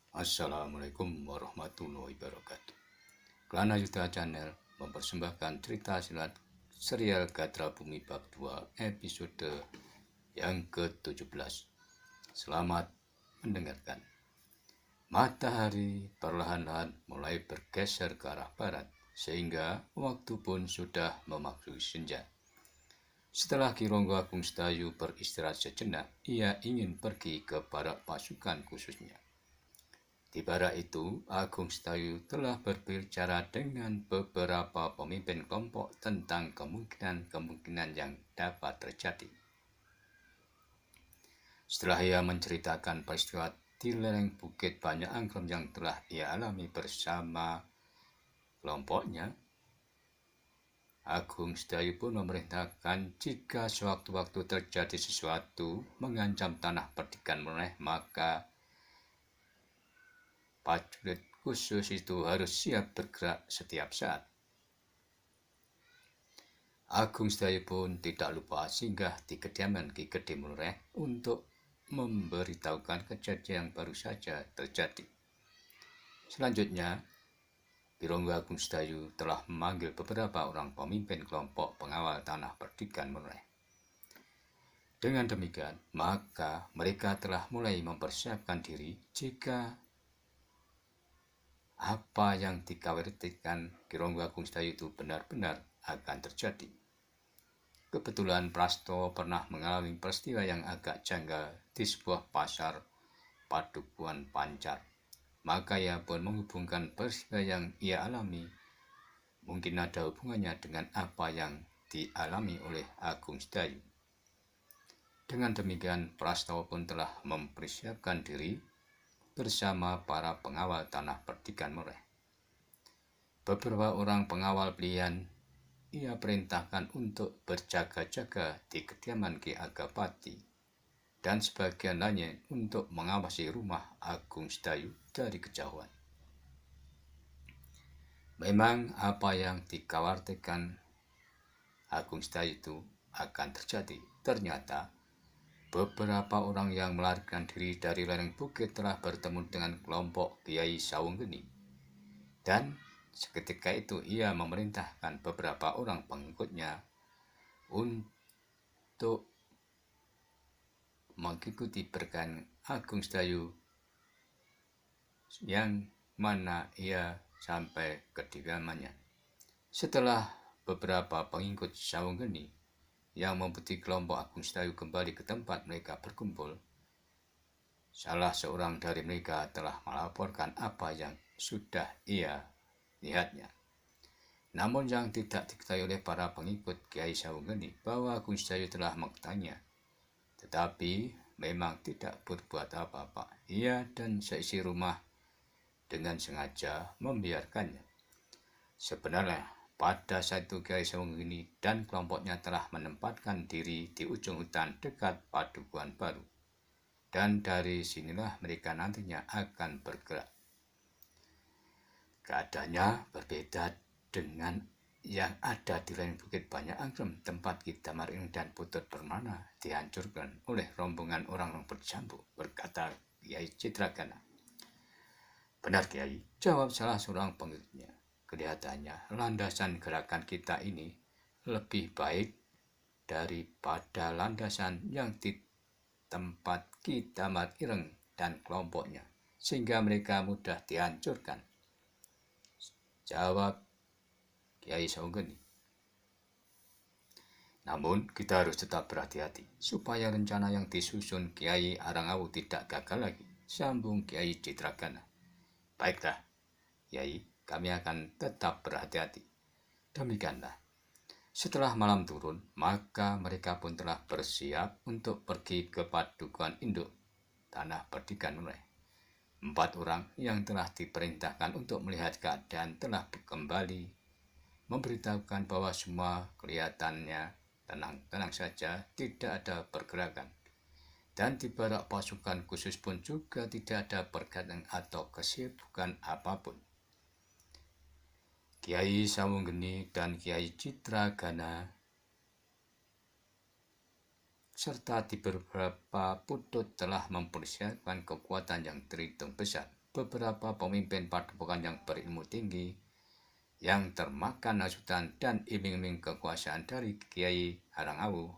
Assalamualaikum warahmatullahi wabarakatuh. Kelana Yuda Channel mempersembahkan cerita silat serial Gatra Bumi Bab 2 episode yang ke-17. Selamat mendengarkan. Matahari perlahan-lahan mulai bergeser ke arah barat, sehingga waktu pun sudah memasuki senja. Setelah Ki Ronggo Agung Setayu beristirahat sejenak, ia ingin pergi ke barak pasukan khususnya. Di barak itu, Agung Setayu telah berbicara dengan beberapa pemimpin kelompok tentang kemungkinan-kemungkinan yang dapat terjadi. Setelah ia menceritakan peristiwa di lereng Bukit Banyak Angkrem yang telah ia alami bersama kelompoknya, Agung Setayu pun memerintahkan jika sewaktu-waktu terjadi sesuatu mengancam tanah perdikan menoleh, maka prajurit khusus itu harus siap bergerak setiap saat. Agung Setayu pun tidak lupa singgah di kediaman Ki Gede Mulreh untuk memberitahukan kejadian yang baru saja terjadi. Selanjutnya, Ki Ronggo Agung Setayu telah memanggil beberapa orang pemimpin kelompok pengawal tanah perdikan Mulreh. Dengan demikian, maka mereka telah mulai mempersiapkan diri jika apa yang dikhawatirkan Ki Ronggo Agung Setayu itu benar-benar akan terjadi. Kebetulan Prasto pernah mengalami peristiwa yang agak janggal di sebuah pasar Padukuhan Pancar. Maka ia pun menghubungkan peristiwa yang ia alami mungkin ada hubungannya dengan apa yang dialami oleh Agung Setayu. Dengan demikian, Prasto pun telah mempersiapkan diri bersama para pengawal tanah perdikan Mulreh. Beberapa orang pengawal pilihan ia perintahkan untuk berjaga-jaga di kediaman Ki Agapati dan sebagian lainnya untuk mengawasi rumah Agung Setayu dari kejauhan. Memang apa yang dikhawatirkan Agung Setayu itu akan terjadi. Ternyata beberapa orang yang melarikan diri dari lereng bukit telah bertemu dengan kelompok Kiai Sawunggeni. Dan seketika itu ia memerintahkan beberapa orang pengikutnya untuk mengikuti pergan Agung Setayu yang mana ia sampai ke kediamannya. Setelah beberapa pengikut Sawunggeni yang mempunyai kelompok Agung Setayu kembali ke tempat mereka berkumpul, salah seorang dari mereka telah melaporkan apa yang sudah ia lihatnya. Namun yang tidak diketahui oleh para pengikut Kiai Sawunggeni bahwa Agung Setayu telah mengetahuinya, tetapi memang tidak berbuat apa-apa. Ia dan seisi rumah dengan sengaja membiarkannya. Sebenarnya pada saat itu Kiai Sawunggeni dan kelompoknya telah menempatkan diri di ujung hutan dekat Padukuhan Baru, dan dari sinilah mereka nantinya akan bergerak. Keadaannya berbeda dengan yang ada di lereng Bukit Banyak Angkrem, tempat Ki Damar Ireng dan Putut Permana dihancurkan oleh rombongan orang-orang berjambu, berkata Kiai Citragana. Benar Kiai, jawab salah seorang pengikutnya. Kelihatannya landasan gerakan kita ini lebih baik daripada landasan yang di tempat Ki Damar Ireng dan kelompoknya, sehingga mereka mudah dihancurkan, jawab Kiai Sawunggeni. Namun kita harus tetap berhati-hati supaya rencana yang disusun Kiai Arangawu tidak gagal lagi, sambung Kiai Citragana. Baiklah, Kiai, kami akan tetap berhati-hati. Demikianlah. Setelah malam turun, maka mereka pun telah bersiap untuk pergi ke Padukuhan Induk tanah perdikan Mulreh. 4 orang yang telah diperintahkan untuk melihat keadaan telah kembali memberitahukan bahwa semua kelihatannya tenang-tenang saja, tidak ada pergerakan. Dan di barak pasukan khusus pun juga tidak ada pergerakan atau kesibukan apapun. Kiai Sawunggeni dan Kiai Citragana serta di beberapa putut telah mempersiapkan kekuatan yang terhitung besar. beberapa pemimpin padepokan yang berilmu tinggi yang termakan hasutan dan iming-iming kekuasaan dari Kiai Harangawu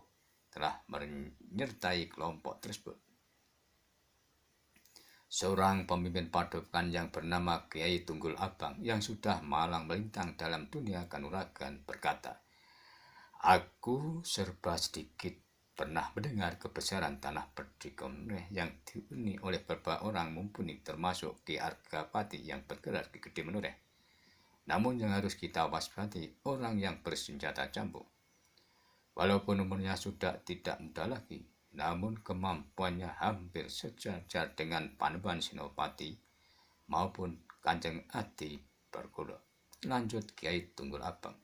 telah menyertai kelompok tersebut. Seorang pemimpin padepokan yang bernama Kiai Tunggul Abang yang sudah malang melintang dalam dunia kanuragan berkata, "Aku serba sedikit pernah mendengar kebesaran tanah Perdikomneh yang dihuni oleh beberapa orang mumpuni termasuk Ki Argapati yang bergerak di Gede Menoreh. Namun yang harus kita waspadi orang yang bersenjata cambuk. Walaupun umurnya sudah tidak muda lagi, namun kemampuannya hampir sejajar dengan Panembahan Senopati maupun Kanjeng Adi Bargolo." Lanjut Kiai Tunggul Abang,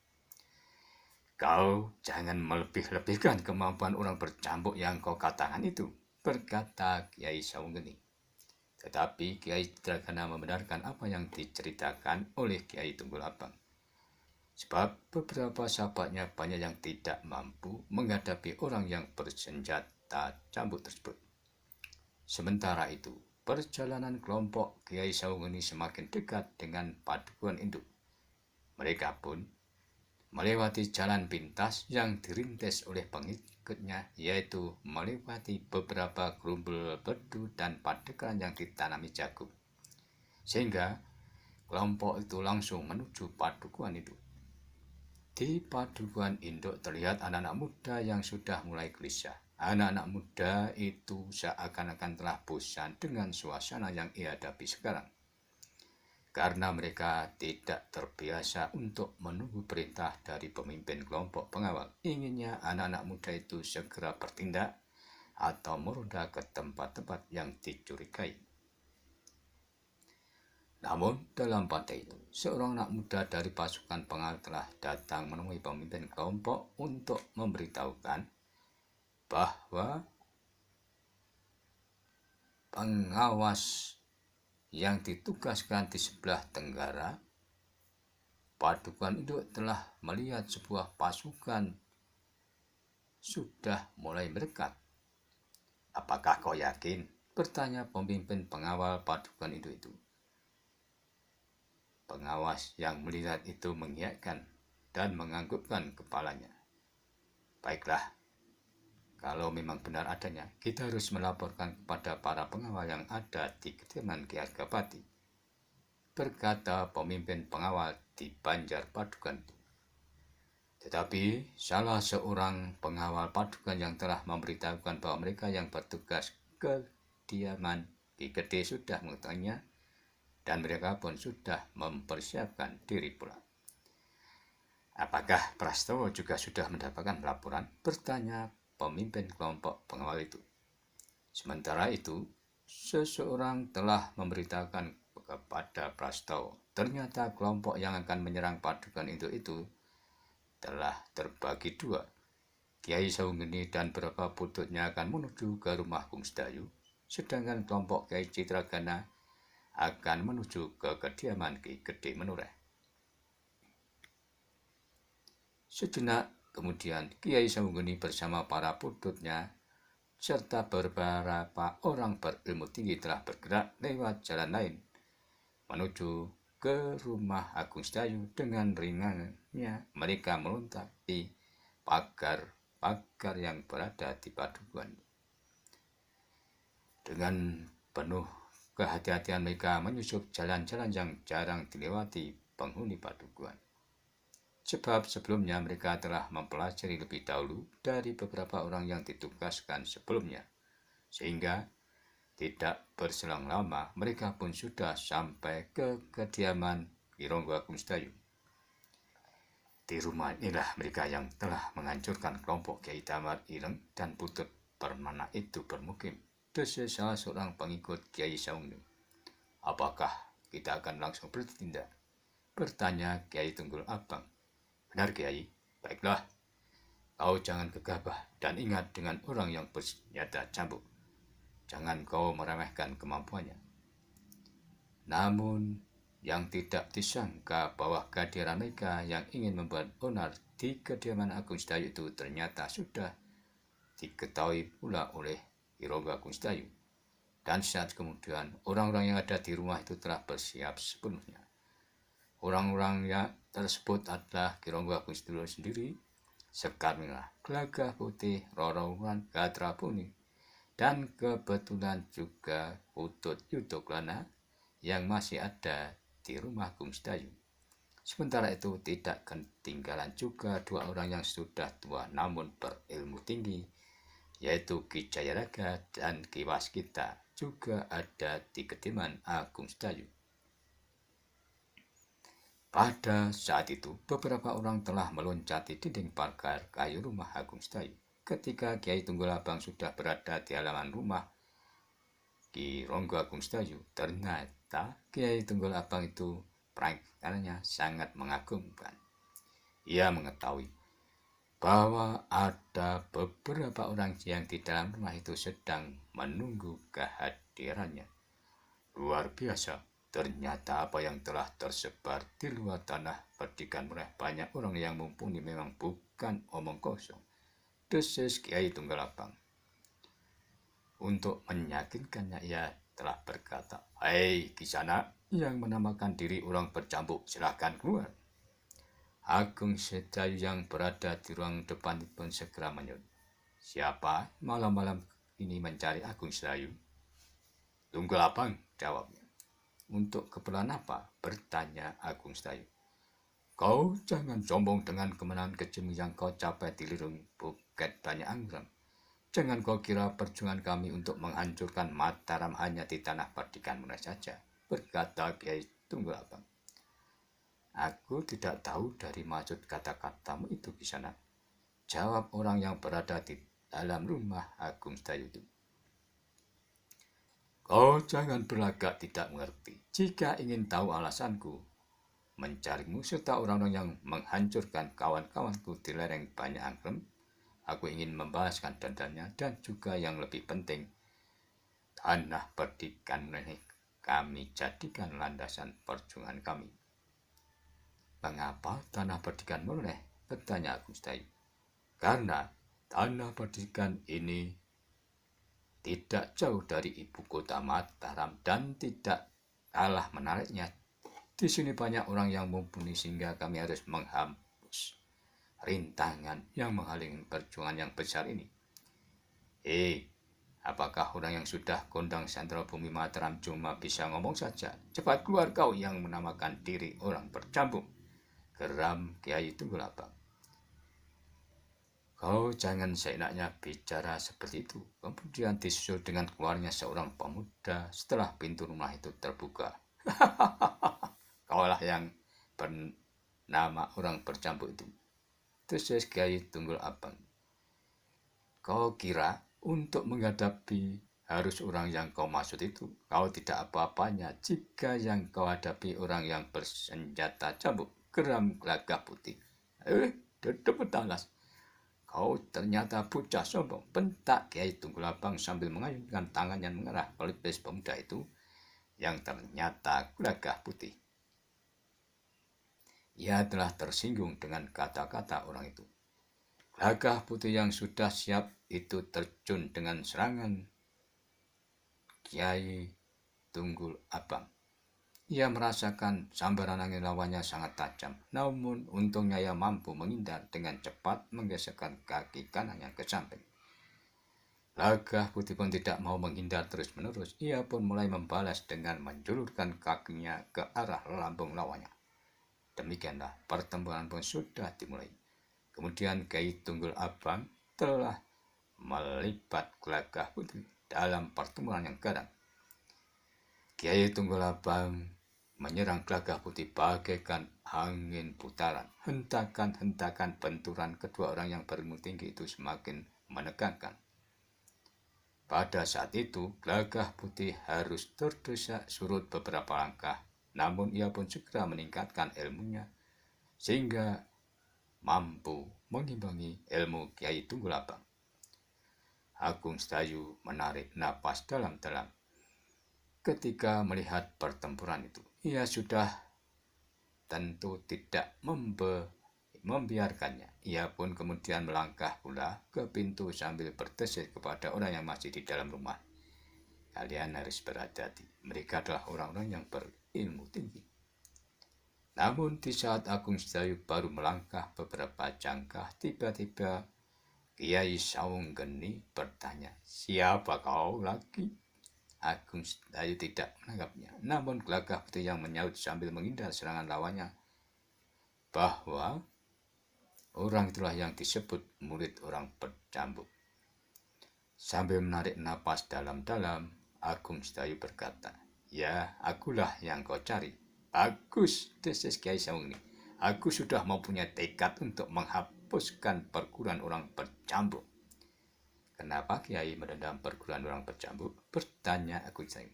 "Kau jangan melebih-lebihkan kemampuan orang bercambuk yang kau katakan itu," berkata Kiai Saunggeni. Tetapi Kiai Citragana membenarkan apa yang diceritakan oleh Kiai Tunggul Abang. Sebab beberapa sahabatnya banyak yang tidak mampu menghadapi orang yang bersenjata cambuk tersebut. Sementara itu, perjalanan kelompok Kiai Saunggeni semakin dekat dengan padukuhan induk. Mereka pun melewati jalan pintas yang dirintis oleh pengikutnya, yaitu melewati beberapa gerumbul bedu dan padekan yang ditanami jagung. Sehingga kelompok itu langsung menuju padukuhan itu. Di padukuhan induk terlihat anak-anak muda yang sudah mulai gelisah. Anak-anak muda itu seakan-akan telah bosan dengan suasana yang ia hadapi sekarang. Karena mereka tidak terbiasa untuk menunggu perintah dari pemimpin kelompok pengawal. Inginnya anak-anak muda itu segera bertindak atau meronda ke tempat-tempat yang dicurigai. Namun dalam pantai itu, seorang anak muda dari pasukan pengawal telah datang menemui pemimpin kelompok untuk memberitahukan bahwa pengawas yang ditugaskan di sebelah tenggara padukuhan itu telah melihat sebuah pasukan sudah mulai mendekat. "Apakah kau yakin?" bertanya pemimpin pengawal padukuhan itu. Pengawas yang melihat itu mengiyakan dan menganggukkan kepalanya. "Baiklah, kalau memang benar adanya, kita harus melaporkan kepada para pengawal yang ada di kediaman Ki Argapati," berkata pemimpin pengawal di Banjar Padukan. Tetapi salah seorang pengawal padukan yang telah memberitahukan bahwa mereka yang bertugas ke kediaman Ki Gede sudah mengetahuinya dan mereka pun sudah mempersiapkan diri pula. "Apakah Prastowo juga sudah mendapatkan laporan?" bertanya pemimpin kelompok pengawal itu. Sementara itu, seseorang telah memberitahukan kepada Prastowo, ternyata kelompok yang akan menyerang padukan itu telah terbagi dua. Kiai Saunggeni dan beberapa pututnya akan menuju ke rumah Kung Sedayu, sedangkan kelompok Kiai Citragana akan menuju ke kediaman Ki Gede Menoreh. Sejenak kemudian Kiai Saunggeni bersama para pututnya serta beberapa orang berilmu tinggi telah bergerak lewat jalan lain menuju ke rumah Agung Sedayu. Dengan ringannya mereka melontaki pagar yang berada di padukuhan. Dengan penuh kehati-hatian mereka menyusup jalan-jalan yang jarang dilewati penghuni padukuhan. Sebab sebelumnya mereka telah mempelajari lebih dahulu dari beberapa orang yang ditugaskan sebelumnya. Sehingga tidak berselang lama mereka pun sudah sampai ke kediaman Ki Ronggo Agung Sedayu. Di rumah inilah mereka yang telah menghancurkan kelompok Kiai Damar Ireng dan Putut Permana itu bermukim, desis salah seorang pengikut Kiai Saunggeni. "Apakah kita akan langsung bertindak?" bertanya Kiai Tunggul Abang. "Benar Kiai, baiklah, kau jangan gegabah dan ingat dengan orang yang bersenjata cambuk. Jangan kau meremehkan kemampuannya." Namun yang tidak disangka bahwa kehadiran mereka yang ingin membuat onar di kediaman Agung Sedayu itu ternyata sudah diketahui pula oleh Ki Ronggo Agung Sedayu. Dan saat kemudian orang-orang yang ada di rumah itu telah bersiap sepenuhnya. Orang-orang yang tersebut adalah Ki Ronggo Agung Sedayu sendiri, Sekar Merah, Gelagah Putih, Roro Wulan, Gatra Puni, dan kebetulan juga Putut Yudoklana yang masih ada di rumah Agung Sedayu. Sementara itu tidak ketinggalan juga dua orang yang sudah tua namun berilmu tinggi, yaitu Ki Jayaraga dan Ki Waskita, juga ada di kediaman Agung Sedayu. Pada saat itu, beberapa orang telah meloncati dinding pagar kayu rumah Agung Sedayu. Ketika Kiai Tunggul Abang sudah berada di halaman rumah Ki Ronggo Agung Sedayu, ternyata Kiai Tunggul Abang itu perasaannya sangat mengagumkan. Ia mengetahui bahwa ada beberapa orang yang di dalam rumah itu sedang menunggu kehadirannya. Luar biasa, ternyata apa yang telah tersebar di luar tanah perdikan oleh banyak orang yang mumpuni memang bukan omong kosong. Desis Kiai Tunggul Abang. Untuk meyakinkannya, ia telah berkata, "Hei Kisana yang menamakan diri orang bercambuk, silahkan keluar." Agung Sedayu yang berada di ruang depan pun segera menyahut, "Siapa malam-malam ini mencari Agung Sedayu?" "Tunggul Abang," jawabnya. "Untuk keperluan apa?" bertanya Agung Sedayu. "Kau jangan sombong dengan kemenangan kecil yang kau capai di lirung Bukit Banyak Anggrek. Jangan kau kira perjuangan kami untuk menghancurkan Mataram hanya di tanah perdikan mana saja," berkata Kiai Tunggul Abang. "Aku tidak tahu dari maksud kata-katamu itu di sana," jawab orang yang berada di dalam rumah Agung Sedayu itu. "Kau jangan berlagak tidak mengerti. Jika ingin tahu alasanku mencarimu serta orang-orang yang menghancurkan kawan-kawanku di lereng Banyak Anggrek, aku ingin membalaskan dendamnya dan juga yang lebih penting, tanah perdikan ini kami jadikan landasan perjuangan kami." "Mengapa tanah perdikan meleleh?" bertanya Agung Sedayu. "Karena tanah perdikan ini tidak jauh dari ibu kota Mataram dan tidak kalah menariknya. Di sini banyak orang yang mumpuni sehingga kami harus menghapus rintangan yang menghalangi perjuangan yang besar ini." Apakah orang yang sudah kondang sentral bumi Mataram cuma bisa ngomong saja? Cepat keluar kau yang menamakan diri orang bercambuk, geram Kiai Tunggul Abang. "Kau jangan seenaknya bicara seperti itu." Kemudian disusul dengan keluarnya seorang pemuda setelah pintu rumah itu terbuka. "Kaulah yang bernama orang bercambuk itu," desis Kiai Tunggul Abang. "Kau kira untuk menghadapi harus orang yang kau maksud itu? Kau tidak apa-apanya jika yang kau hadapi orang yang bersenjata cambuk," geram Gelagah Putih. Tutup talas. "Kau ternyata bocah sombong," bentak Kiai Tunggul Abang sambil mengayunkan tangannya mengarah pelipis pemuda itu yang ternyata Gelagah Putih. Ia telah tersinggung dengan kata-kata orang itu. Gelagah Putih yang sudah siap itu terjun dengan serangan Kiai Tunggul Abang. Ia merasakan sambaran angin lawannya sangat tajam, namun untungnya ia mampu menghindar dengan cepat menggeserkan kaki kanannya ke samping. Gelagah Putih pun tidak mau menghindar terus-menerus. Ia pun mulai membalas dengan menjulurkan kakinya ke arah lambung lawannya. Demikianlah pertempuran pun sudah dimulai. Kemudian Kiai Tunggul Abang telah melibat Gelagah Putih dalam pertempuran yang garang. Kiai Tunggul Abang menyerang Gelagah Putih bagaikan angin putaran. Hentakan-hentakan benturan kedua orang yang berilmu tinggi itu semakin menegangkan. Pada saat itu, Gelagah Putih harus terdesak surut beberapa langkah, namun ia pun segera meningkatkan ilmunya sehingga mampu mengimbangi ilmu Kiai Tunggul Abang. Agung Sedayu menarik napas dalam-dalam ketika melihat pertempuran itu. Ia sudah tentu tidak membiarkannya. Ia pun kemudian melangkah pula ke pintu sambil berdesis kepada orang yang masih di dalam rumah. Kalian harus berhati-hati. Mereka adalah orang-orang yang berilmu tinggi. Namun di saat Agung Sedayu baru melangkah beberapa jangkah, tiba-tiba Kiai Saunggeni bertanya, "Siapa kau lagi?" Agung Sedayu tidak menanggapinya. Namun Gelagah Putih yang menyaut sambil menghindar serangan lawannya bahwa orang itulah yang disebut murid orang bercambuk. Sambil menarik napas dalam-dalam, Agung Sedayu berkata, "Ya, akulah yang kau cari." "Bagus," desis Kiai Saunggeni. "Aku sudah mempunyai tekad untuk menghapuskan perguruan orang bercambuk." "Kenapa Kiai mendendam perguruan orang bercambuk?" bertanya Agung Sedayu.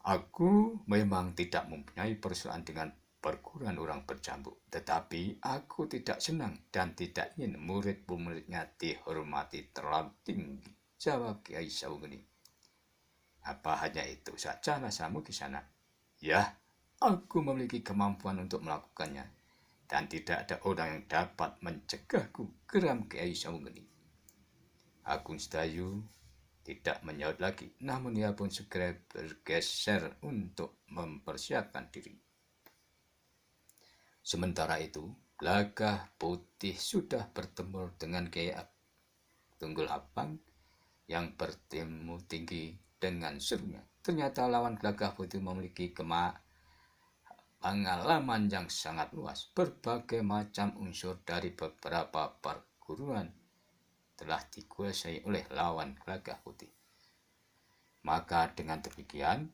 "Aku memang tidak mempunyai persoalan dengan perguruan orang bercambuk, tetapi aku tidak senang dan tidak ingin murid-muridnya dihormati terlalu tinggi," jawab Kiai Saunggeni. "Apa hanya itu saja alasanmu di sana?" "Ya, aku memiliki kemampuan untuk melakukannya, dan tidak ada orang yang dapat mencegahku," geram Kiai Saunggeni. Agung Sedayu tidak menyaut lagi, namun ia pun segera bergeser untuk mempersiapkan diri. Sementara itu, Gelagah Putih sudah bertemu dengan Kiai Tunggul Abang yang berilmu tinggi dengan serunya. Ternyata lawan Gelagah Putih memiliki pengalaman yang sangat luas. Berbagai macam unsur dari beberapa perguruan telah dikuasai oleh lawan Gelagah Putih. Maka dengan demikian,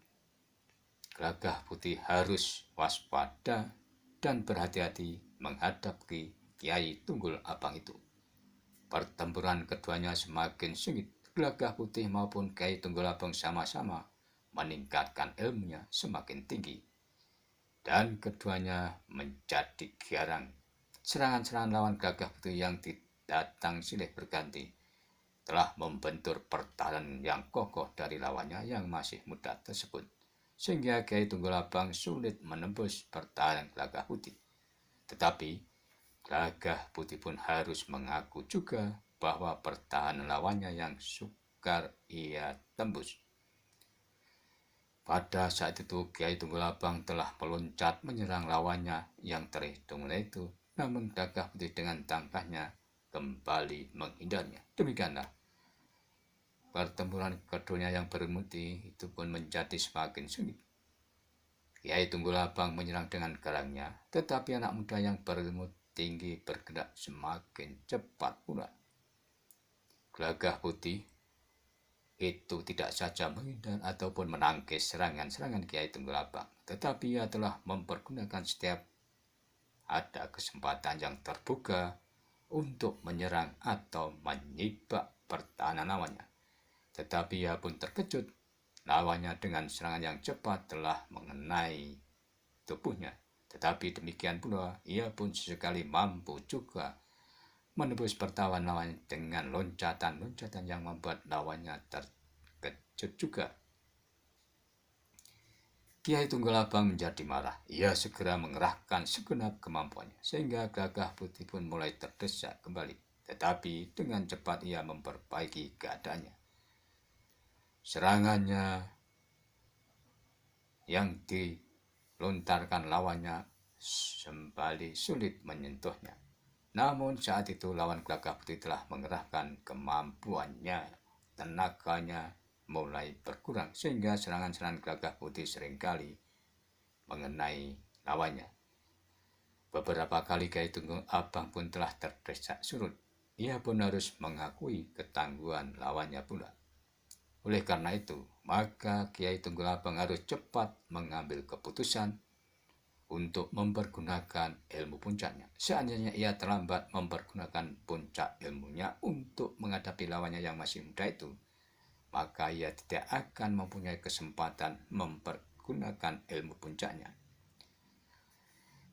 Gelagah Putih harus waspada dan berhati-hati menghadapi Kiai Tunggul Abang itu. Pertempuran keduanya semakin sengit. Gelagah Putih maupun Kiai Tunggul Abang sama-sama meningkatkan ilmunya semakin tinggi, dan keduanya menjadi garang. Serangan-serangan lawan Gelagah Putih yang datang silih berganti telah membentur pertahanan yang kokoh dari lawannya yang masih muda tersebut, sehingga Kiai Tunggul Abang sulit menembus pertahanan Gelagah Putih. Tetapi Gelagah Putih pun harus mengaku juga bahwa pertahanan lawannya yang sukar ia tembus. Pada saat itu Kiai Tunggul Abang telah meloncat menyerang lawannya yang terhitung itu, namun Gelagah Putih dengan tangkahnya kembali menghindarnya. Demikianlah pertempuran keduanya yang bermudi itu pun menjadi semakin sulit. Kiai Tunggul Abang menyerang dengan garangnya, tetapi anak muda yang berilmu tinggi bergerak semakin cepat pula. Gelagah Putih itu tidak saja menghindar ataupun menangkis serangan-serangan Kiai Tunggul Abang, tetapi ia telah mempergunakan setiap ada kesempatan yang terbuka untuk menyerang atau menyibak pertahanan lawannya. Tetapi ia pun terkejut. Lawannya dengan serangan yang cepat telah mengenai tubuhnya. Tetapi demikian pula, ia pun sesekali mampu juga menembus pertahanan lawannya dengan loncatan-loncatan yang membuat lawannya terkejut juga. Kiai Tunggul Abang menjadi marah. Ia segera mengerahkan segenap kemampuannya, sehingga Gelagah Putih pun mulai terdesak kembali. Tetapi dengan cepat ia memperbaiki keadaannya. Serangannya yang dilontarkan lawannya kembali sulit menyentuhnya. Namun saat itu lawan Gelagah Putih telah mengerahkan kemampuannya, tenaganya mulai berkurang, sehingga serangan-serangan Gelagah Putih seringkali mengenai lawannya. Beberapa kali Kiai Tunggul Abang pun telah terdesak surut. Ia pun harus mengakui ketangguhan lawannya pula. Oleh karena itu, maka Kiai Tunggul Abang harus cepat mengambil keputusan untuk mempergunakan ilmu puncaknya. Seandainya ia terlambat mempergunakan puncak ilmunya untuk menghadapi lawannya yang masih muda itu, maka ia tidak akan mempunyai kesempatan mempergunakan ilmu puncaknya.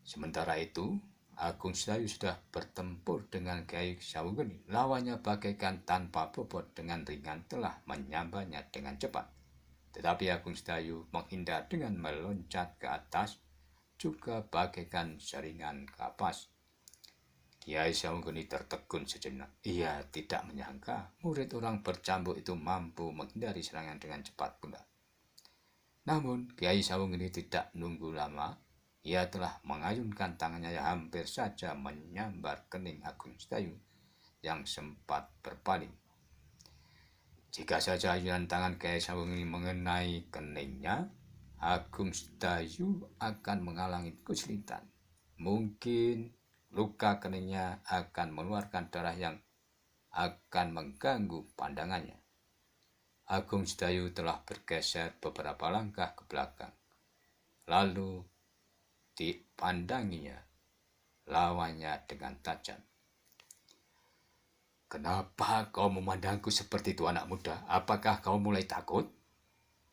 Sementara itu, Agung Sedayu sudah bertempur dengan Kiai Saunggeni. Lawannya bagaikan tanpa bobot dengan ringan telah menyambarnya dengan cepat. Tetapi Agung Sedayu menghindar dengan meloncat ke atas, juga bagaikan seringan kapas. Kiai Saunggeni tertegun sejenak. Ia tidak menyangka murid orang bercambuk itu mampu menghindari serangan dengan cepat pula. Namun Kiai Saunggeni tidak menunggu lama. Ia telah mengayunkan tangannya yang hampir saja menyambar kening Agung Sedayu yang sempat berpaling. Jika saja ayunan tangan Kiai Saunggeni mengenai keningnya, Agung Sedayu akan mengalami kesulitan. Mungkin luka keningnya akan mengeluarkan darah yang akan mengganggu pandangannya. Agung Sedayu telah bergeser beberapa langkah ke belakang. Lalu dipandanginya lawannya dengan tajam. Kenapa kau memandangku seperti itu, anak muda? Apakah kau mulai takut?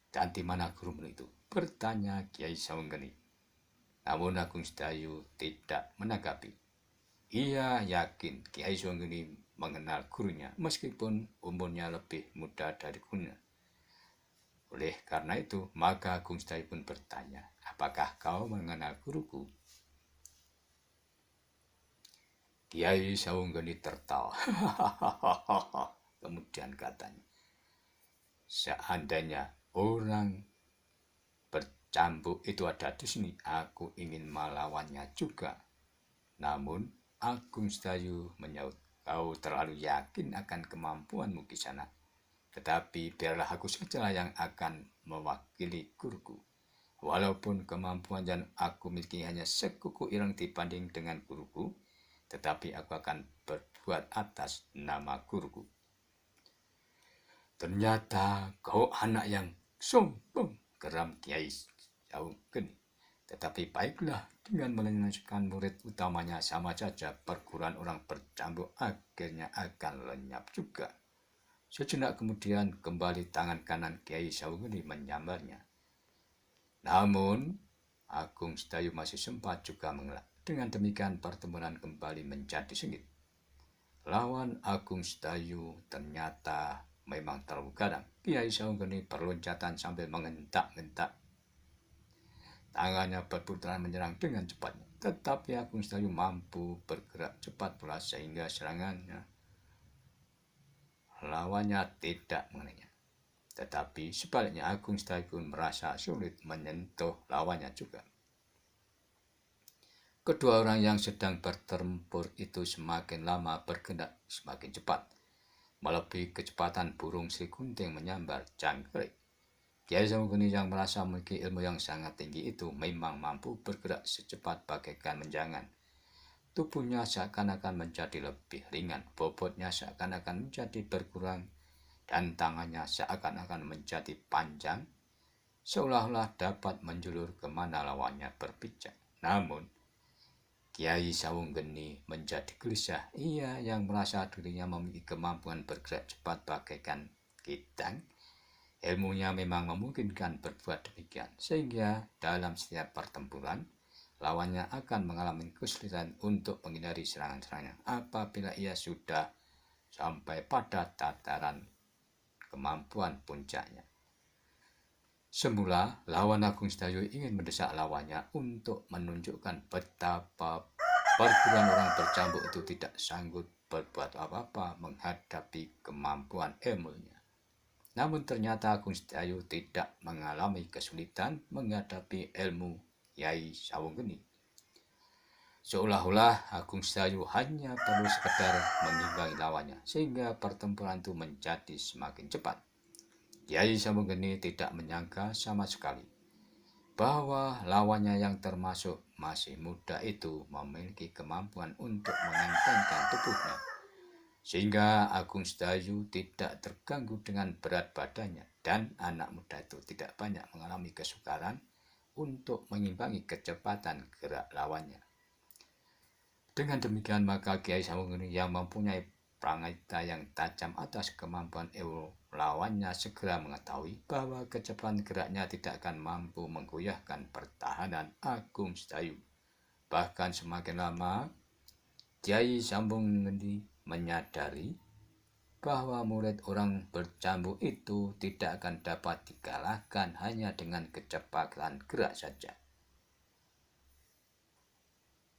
Dan di mana gurumu itu? Bertanya Kiai Saunggeni. Namun Agung Sedayu tidak menanggapi. Ia yakin Kiai Saunggeni mengenal gurunya meskipun umurnya lebih muda dari gurunya. Oleh karena itu, maka Agung Sedayu pun bertanya, apakah kau mengenal guruku? Kiai Saunggeni tertawa. Kemudian katanya, seandainya orang bercambuk itu ada di sini, aku ingin melawannya juga. Namun Agung Sedayu menyaut, kau terlalu yakin akan kemampuanmu di sana. Tetapi biarlah aku saja yang akan mewakili guruku. Walaupun kemampuan yang aku miliki hanya sekuku ireng dibanding dengan guruku, tetapi aku akan berbuat atas nama guruku. Ternyata kau anak yang sombong, geram Kiai Saunggeni. Tetapi baiklah, dengan melenyakan murid utamanya sama saja perguruan orang bercambuk akhirnya akan lenyap juga. Sejenak kemudian kembali tangan kanan Kiai Saunggeni menyambarnya. Namun Agung Sedayu masih sempat juga mengelak. Dengan demikian pertempuran kembali menjadi sengit. Lawan Agung Sedayu ternyata memang terlalu garang. Kiai Saunggeni berloncatan sambil mengentak-entak. Tangannya berputaran menyerang dengan cepatnya. Tetapi Agung Sedayu mampu bergerak cepat pula sehingga serangannya lawannya tidak mengenainya. Tetapi sebaliknya Agung Sedayu pun merasa sulit menyentuh lawannya juga. Kedua orang yang sedang bertempur itu semakin lama bergerak semakin cepat, melebihi kecepatan burung Sri Gunting menyambar jangkrik. Kiai Saunggeni yang merasa memiliki ilmu yang sangat tinggi itu memang mampu bergerak secepat bagaikan menjangan. Tubuhnya seakan-akan menjadi lebih ringan, bobotnya seakan-akan menjadi berkurang, dan tangannya seakan-akan menjadi panjang, seolah-olah dapat menjulur kemana lawannya berpijak. Namun, Kiai Saunggeni menjadi gelisah. Ia yang merasa dirinya memiliki kemampuan bergerak cepat bagaikan kidang, ilmunya memang memungkinkan berbuat demikian, sehingga dalam setiap pertempuran, lawannya akan mengalami kesulitan untuk menghindari serangan-serangan apabila ia sudah sampai pada tataran kemampuan puncaknya. Semula, lawan Agung Sedayu ingin mendesak lawannya untuk menunjukkan betapa perguruan orang bercambuk itu tidak sanggup berbuat apa-apa menghadapi kemampuan ilmunya. Namun ternyata Agung Sedayu tidak mengalami kesulitan menghadapi ilmu Kiai Saunggeni. Seolah-olah Agung Sedayu hanya perlu sekedar mengimbangi lawannya, sehingga pertempuran itu menjadi semakin cepat. Kiai Saunggeni tidak menyangka sama sekali bahwa lawannya yang termasuk masih muda itu memiliki kemampuan untuk mengentengkan tubuhnya, sehingga Agung Sedayu tidak terganggu dengan berat badannya, dan anak muda itu tidak banyak mengalami kesukaran untuk mengimbangi kecepatan gerak lawannya. Dengan demikian maka Kiai Saunggeni yang mempunyai prangaita yang tajam atas kemampuan lawannya segera mengetahui bahwa kecepatan geraknya tidak akan mampu menggoyahkan pertahanan Agung Sedayu. Bahkan semakin lama Kiai Saunggeni menyadari bahwa murid orang bercambuk itu tidak akan dapat dikalahkan hanya dengan kecepatan gerak saja.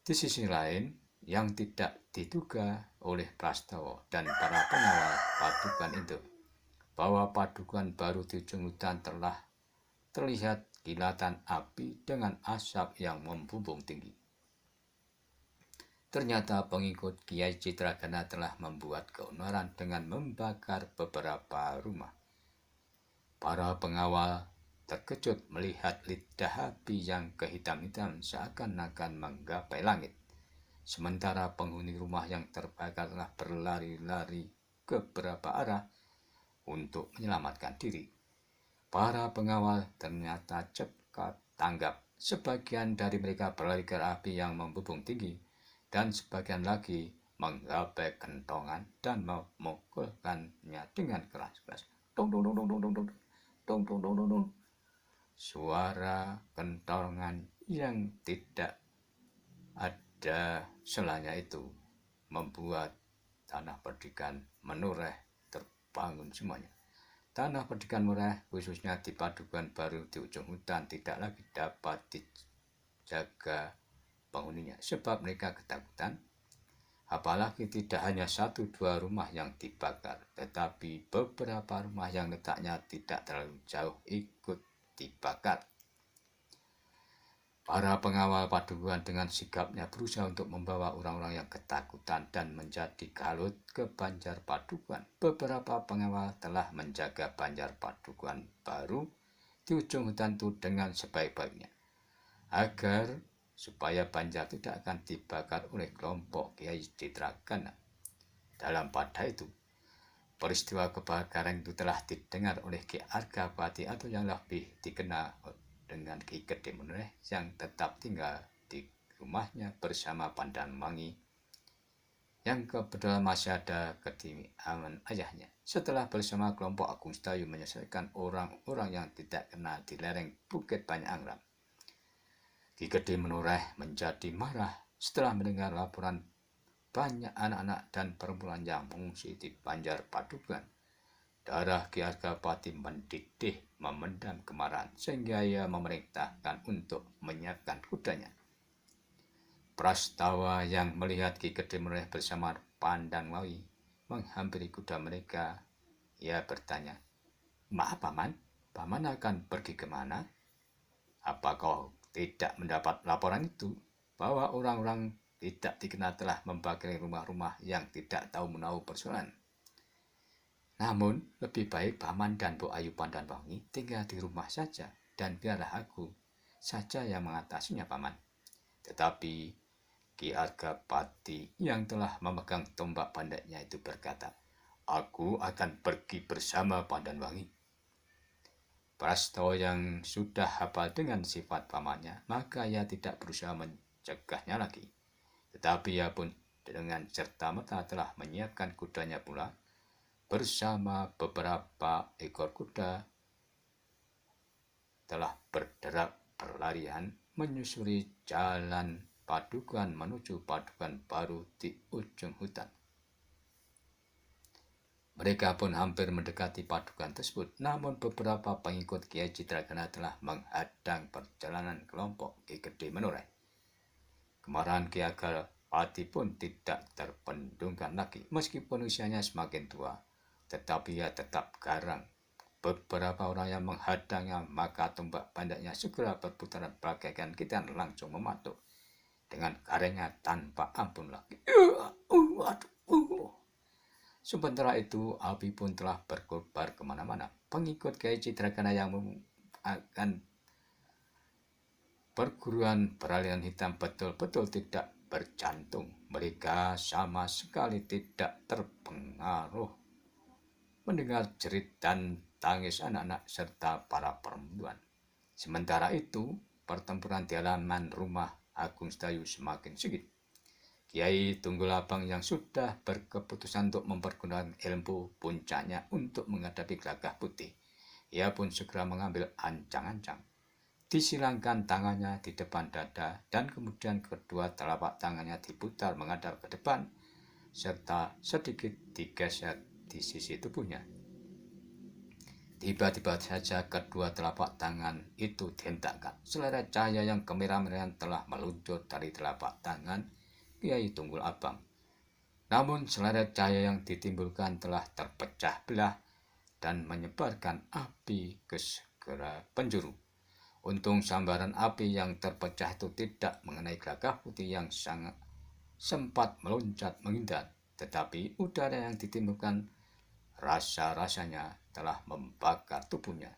Di sisi lain, yang tidak diduga oleh Prastawa dan para pengawal padukan itu, bahwa padukan baru di ujung hutan telah terlihat kilatan api dengan asap yang membumbung tinggi. Ternyata pengikut Kiai Citragana telah membuat keonaran dengan membakar beberapa rumah. Para pengawal terkejut melihat lidah api yang kehitam-hitam seakan-akan menggapai langit. Sementara penghuni rumah yang terbakar telah berlari-lari ke beberapa arah untuk menyelamatkan diri. Para pengawal ternyata cepat tanggap. Sebagian dari mereka berlari ke api yang membumbung tinggi, dan sebagian lagi menggapai kentongan dan memukulkannya dengan keras-keras. Dong dong dong dong dong dong dong dong dong dong dong. Suara kentongan yang tidak ada selanya itu membuat tanah perdikan menoreh terbangun semuanya. Tanah perdikan murah, khususnya di padukan baru di ujung hutan, tidak lagi dapat dijaga penghuninya sebab mereka ketakutan. Apalagi tidak hanya 1-2 rumah yang dibakar, tetapi beberapa rumah yang letaknya tidak terlalu jauh ikut dibakar. Para pengawal padukan dengan sigapnya berusaha untuk membawa orang-orang yang ketakutan dan menjadi kalut ke Banjar Padukuan. Beberapa pengawal telah menjaga Banjar Padukuan baru di ujung hutan itu dengan sebaik-baiknya, agar supaya Banjar tidak akan dibakar oleh kelompok Kiai Citragana. Dalam pada itu, peristiwa kebakaran itu telah didengar oleh Ki Argapati atau yang lebih dikenal dengan Ki Gede Menoreh yang tetap tinggal di rumahnya bersama Pandanwangi yang kebetulan masih ada kediaman ayahnya. Setelah bersama kelompok Agung Sedayu menyelesaikan orang-orang yang tidak kenal di lereng Bukit Banyak Anggram, Ki Gede Menoreh menjadi marah setelah mendengar laporan banyak anak-anak dan perempuan yang mengungsi di Banjar Padukuan. Darah Ki Argapati mendidih memendam kemarahan sehingga ia memerintahkan untuk menyiapkan kudanya. Prastawa yang melihat Ki Gede Menoreh bersama Pandanwangi menghampiri kuda mereka, ia bertanya, "Maaf Paman, Paman akan pergi kemana? Apa kau tidak mendapat laporan itu bahwa orang-orang tidak dikenal telah membakar rumah-rumah yang tidak tahu menahu persoalan? Namun, lebih baik Paman dan Bu Ayu Pandanwangi tinggal di rumah saja, dan biarlah aku saja yang mengatasinya, Paman." Tetapi Ki Argapati yang telah memegang tombak pandainya itu berkata, "Aku akan pergi bersama Pandanwangi." Prastawa yang sudah hafal dengan sifat pamannya, maka ia tidak berusaha mencegahnya lagi. Tetapi ia pun dengan serta-merta telah menyiapkan kudanya pula, bersama beberapa ekor kuda telah berderak berlarian menyusuri jalan padukuan menuju padukuan baru di ujung hutan. Mereka pun hampir mendekati padukuan tersebut, namun beberapa pengikut Kiai Citragana telah menghadang perjalanan kelompok Ki Gede Menoreh. Kemarahan Ki Argapati pun tidak terpendungkan lagi, meskipun usianya semakin tua, tetapi ia tetap garang. Beberapa orang yang menghadangnya, maka tombak pandainya segera berputaran bagaikan kita langsung mematuk dengan garingnya tanpa ampun lagi. Sementara itu, api pun telah berkobar kemana-mana. Pengikut Kiai Citragana yang akan perguruan peralihan hitam betul-betul tidak berjantung. Mereka sama sekali tidak terpengaruh mendengar jerit dan tangis anak-anak serta para perempuan. Sementara itu, pertempuran di halaman rumah Agung Sedayu semakin sengit. Kiai Tunggul Abang yang sudah berkeputusan untuk mempergunakan ilmu puncaknya untuk menghadapi Gagah Putih, ia pun segera mengambil ancang-ancang. Disilangkan tangannya di depan dada dan kemudian kedua telapak tangannya diputar menghadap ke depan serta sedikit digeser di sisi tubuhnya. Tiba-tiba saja kedua telapak tangan itu dihentakkan. Selera cahaya yang kemerah-merahan telah meluncur dari telapak tangan Kiai Tunggul Abang. Namun seleret cahaya yang ditimbulkan telah terpecah belah dan menyebarkan api ke segala penjuru. Untung sambaran api yang terpecah itu tidak mengenai Gagah Putih yang sangat sempat meloncat menghindar, tetapi udara yang ditimbulkan rasa-rasanya telah membakar tubuhnya.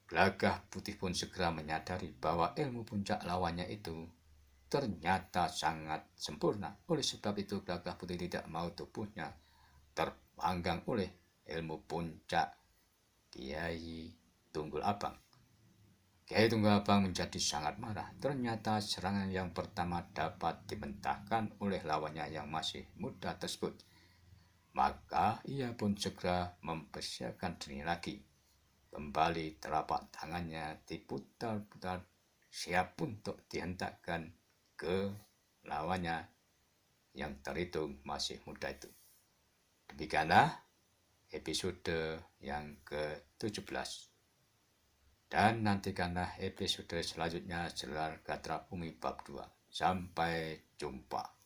Gagah Putih pun segera menyadari bahwa ilmu puncak lawannya itu ternyata sangat sempurna. Oleh sebab itu Gagah Putih tidak mau tubuhnya terpanggang oleh ilmu puncak Kiai Tunggul Abang. Kiai Tunggul Abang menjadi sangat marah. Ternyata serangan yang pertama dapat dibentahkan oleh lawannya yang masih muda tersebut. Maka ia pun segera mempersiapkan diri lagi. Kembali telapak tangannya diputar-putar siap untuk dihentakkan ke lawannya yang terhitung masih muda itu. Demikianlah episode yang ke-17. Dan nantikanlah episode selanjutnya Jelar Gatra Bumi Bab 2. Sampai jumpa.